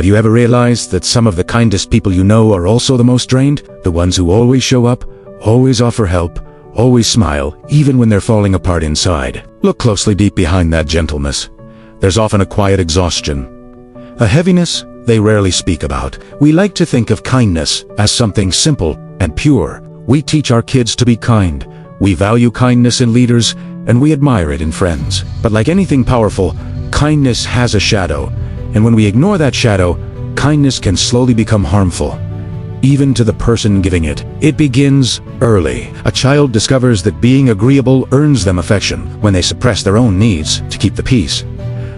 Have you ever realized that some of the kindest people you know are also the most drained? The ones who always show up, always offer help, always smile, even when they're falling apart inside. Look closely deep behind that gentleness. There's often a quiet exhaustion, a heaviness they rarely speak about. We like to think of kindness as something simple and pure. We teach our kids to be kind. We value kindness in leaders, and we admire it in friends. But like anything powerful, kindness has a shadow, and when we ignore that shadow, kindness can slowly become harmful, even to the person giving it. It begins early. A child discovers that being agreeable earns them affection. When they suppress their own needs to keep the peace,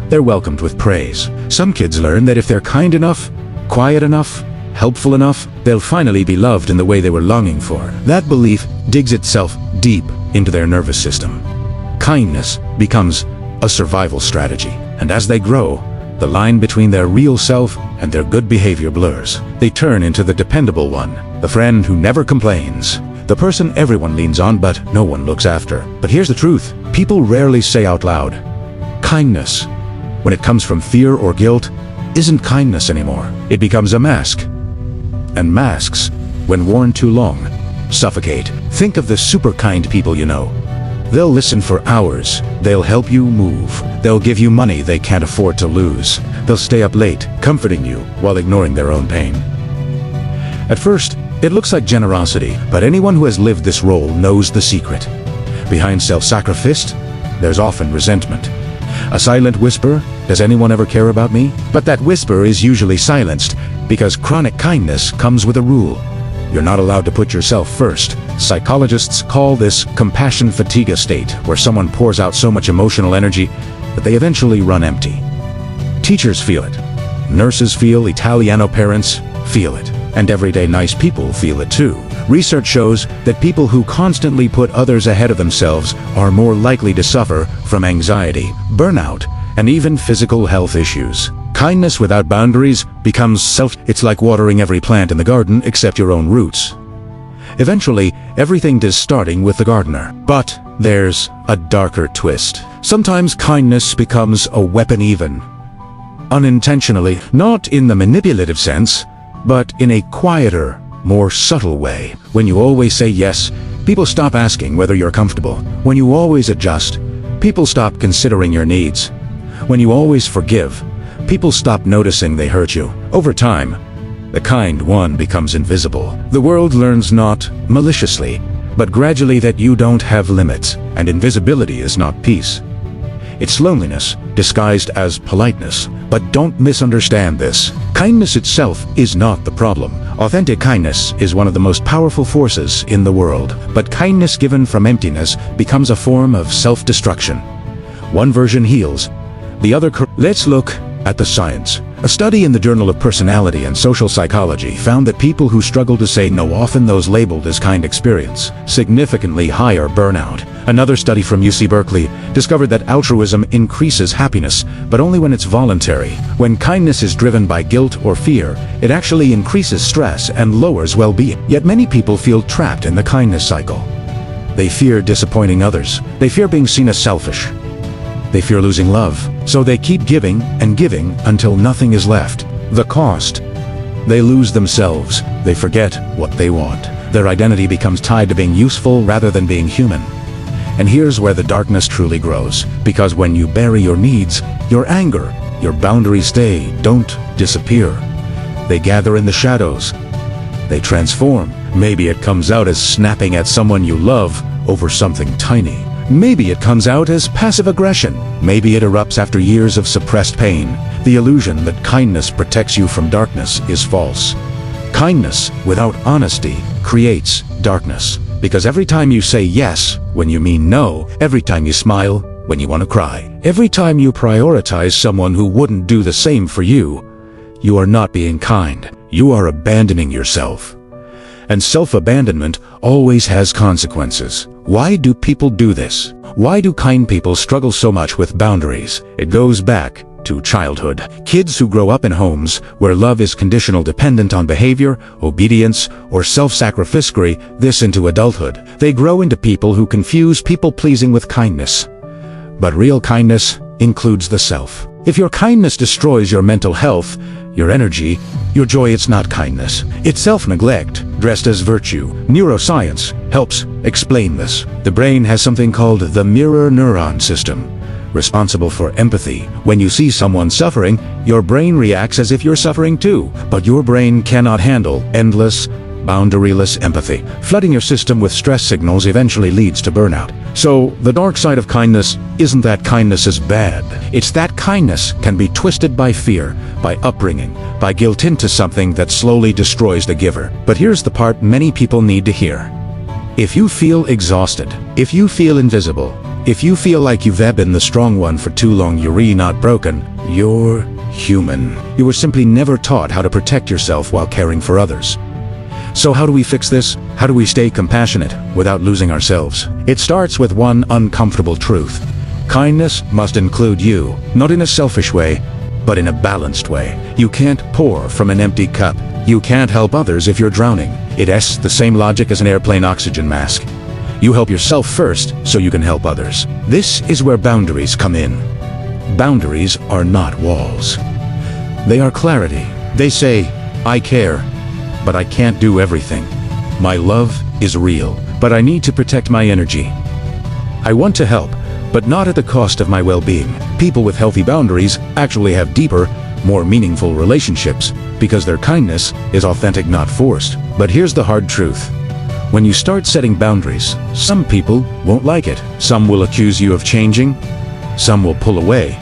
they're welcomed with praise. Some kids learn that if they're kind enough, quiet enough, helpful enough, they'll finally be loved in the way they were longing for. That belief digs itself deep into their nervous system. Kindness becomes a survival strategy, and as they grow, the line between their real self and their good behavior blurs. They turn into the dependable one, the friend who never complains, the person everyone leans on but no one looks after. But here's the truth: people rarely say out loud, kindness, when it comes from fear or guilt, isn't kindness anymore. It becomes a mask. And masks, when worn too long, suffocate. Think of the super kind people you know. They'll listen for hours. They'll help you move. They'll give you money they can't afford to lose. They'll stay up late, comforting you while ignoring their own pain. At first, it looks like generosity, but anyone who has lived this role knows the secret. Behind self-sacrifice, there's often resentment. A silent whisper, "Does anyone ever care about me?" But that whisper is usually silenced, because chronic kindness comes with a rule. You're not allowed to put yourself first. Psychologists call this compassion fatigue state, where someone pours out so much emotional energy that they eventually run empty. Teachers feel it. Nurses feel, Italiano parents feel it. And everyday nice people feel it too. Research shows that people who constantly put others ahead of themselves are more likely to suffer from anxiety, burnout, and even physical health issues. Kindness without boundaries becomes It's like watering every plant in the garden except your own roots. Eventually, everything is starting with the gardener. But there's a darker twist. Sometimes kindness becomes a weapon even. Unintentionally, not in the manipulative sense, but in a quieter, more subtle way. When you always say yes, people stop asking whether you're comfortable. When you always adjust, people stop considering your needs. When you always forgive, people stop noticing they hurt you. Over time, the kind one becomes invisible. The world learns not maliciously, but gradually that you don't have limits, and invisibility is not peace. It's loneliness, disguised as politeness. But don't misunderstand this. Kindness itself is not the problem. Authentic kindness is one of the most powerful forces in the world. But kindness given from emptiness becomes a form of self-destruction. One version heals, the other Let's look at the science. A study in the Journal of Personality and Social Psychology found that people who struggle to say no, often those labeled as kind, experience significantly higher burnout. Another study from UC Berkeley discovered that altruism increases happiness, but only when it's voluntary. When kindness is driven by guilt or fear, it actually increases stress and lowers well-being. Yet many people feel trapped in the kindness cycle. They fear disappointing others. They fear being seen as selfish. They fear losing love, so they keep giving and giving until nothing is left. The cost: they lose themselves. They forget what they want. Their identity becomes tied to being useful rather than being human. And here's where the darkness truly grows, because when you bury your needs, your anger, your boundaries, they don't disappear. They gather in the shadows. They transform. Maybe it comes out as snapping at someone you love over something tiny. Maybe it comes out as passive aggression. Maybe it erupts after years of suppressed pain. The illusion that kindness protects you from darkness is false. Kindness without honesty creates darkness. Because every time you say yes when you mean no, every time you smile when you want to cry, every time you prioritize someone who wouldn't do the same for you, you are not being kind. You are abandoning yourself. And self-abandonment always has consequences. Why do people do this? Why do kind people struggle so much with boundaries? It goes back to childhood. Kids who grow up in homes where love is conditional, dependent on behavior, obedience, or self-sacrifice carry this into adulthood. They grow into people who confuse people-pleasing with kindness. But real kindness includes the self. If your kindness destroys your mental health, your energy, your joy, it's not kindness. It's self-neglect, dressed as virtue. Neuroscience helps explain this. The brain has something called the mirror neuron system, responsible for empathy. When you see someone suffering, your brain reacts as if you're suffering too. But your brain cannot handle endless, boundaryless empathy. Flooding your system with stress signals eventually leads to burnout. So, the dark side of kindness isn't that kindness is bad. It's that kindness can be twisted by fear, by upbringing, by guilt into something that slowly destroys the giver. But here's the part many people need to hear. If you feel exhausted, if you feel invisible, if you feel like you've been the strong one for too long, you're really not broken. You're human. You were simply never taught how to protect yourself while caring for others. So how do we fix this? How do we stay compassionate without losing ourselves? It starts with one uncomfortable truth. Kindness must include you, not in a selfish way, but in a balanced way. You can't pour from an empty cup. You can't help others if you're drowning. It's the same logic as an airplane oxygen mask. You help yourself first so you can help others. This is where boundaries come in. Boundaries are not walls. They are clarity. They say, I care, but I can't do everything. My love is real, but I need to protect my energy. I want to help, but not at the cost of my well-being. People with healthy boundaries actually have deeper, more meaningful relationships because their kindness is authentic, not forced. But here's the hard truth. When you start setting boundaries, some people won't like it. Some will accuse you of changing. Some will pull away.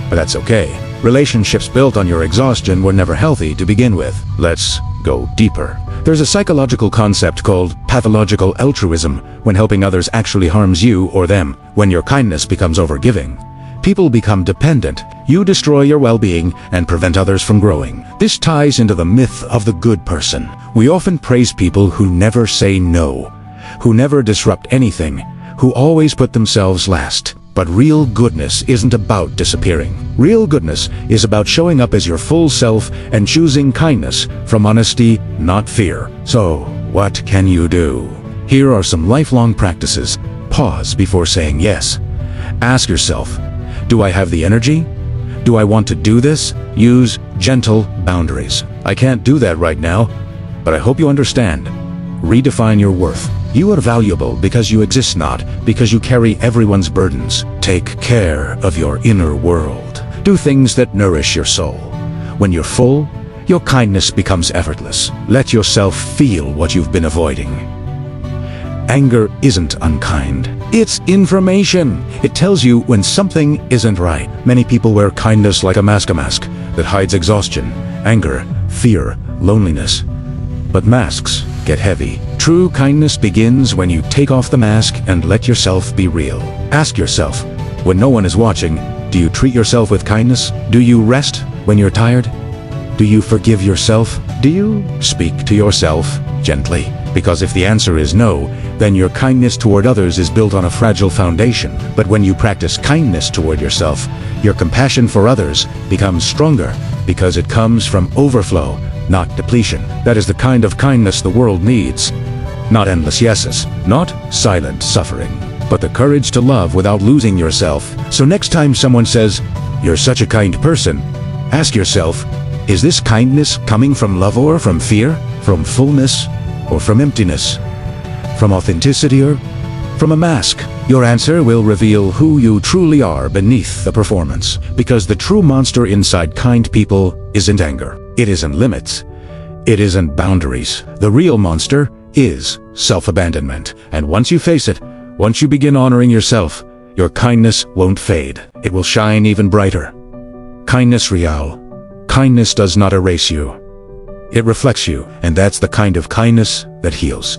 But that's okay. Relationships built on your exhaustion were never healthy to begin with. Let's go deeper. There's a psychological concept called pathological altruism, when helping others actually harms you or them. When your kindness becomes overgiving, people become dependent. You destroy your well-being and prevent others from growing. This ties into the myth of the good person. We often praise people who never say no, who never disrupt anything, who always put themselves last. But real goodness isn't about disappearing. Real goodness is about showing up as your full self and choosing kindness from honesty, not fear. So, what can you do? Here are some lifelong practices. Pause before saying yes. Ask yourself, do I have the energy? Do I want to do this? Use gentle boundaries. I can't do that right now, but I hope you understand. Redefine your worth. You are valuable because you exist, not because you carry everyone's burdens. Take care of your inner world. Do things that nourish your soul. When you're full, your kindness becomes effortless. Let yourself feel what you've been avoiding. Anger isn't unkind. It's information. It tells you when something isn't right. Many people wear kindness like a mask that hides exhaustion, anger, fear, loneliness. But masks get heavy. True kindness begins when you take off the mask and let yourself be real. Ask yourself, when no one is watching, do you treat yourself with kindness? Do you rest when you're tired? Do you forgive yourself? Do you speak to yourself gently? Because if the answer is no, then your kindness toward others is built on a fragile foundation. But when you practice kindness toward yourself, your compassion for others becomes stronger because it comes from overflow, not depletion. That is the kind of kindness the world needs. Not endless yeses, not silent suffering, but the courage to love without losing yourself. So next time someone says, "You're such a kind person," ask yourself, is this kindness coming from love or from fear? From fullness or from emptiness? From authenticity or from a mask? Your answer will reveal who you truly are beneath the performance. Because the true monster inside kind people isn't anger. It isn't limits. It isn't boundaries. The real monster is self-abandonment. And once you face it, once you begin honoring yourself, your kindness won't fade. It will shine even brighter. Kindness real. Kindness does not erase you. It reflects you, and that's the kind of kindness that heals.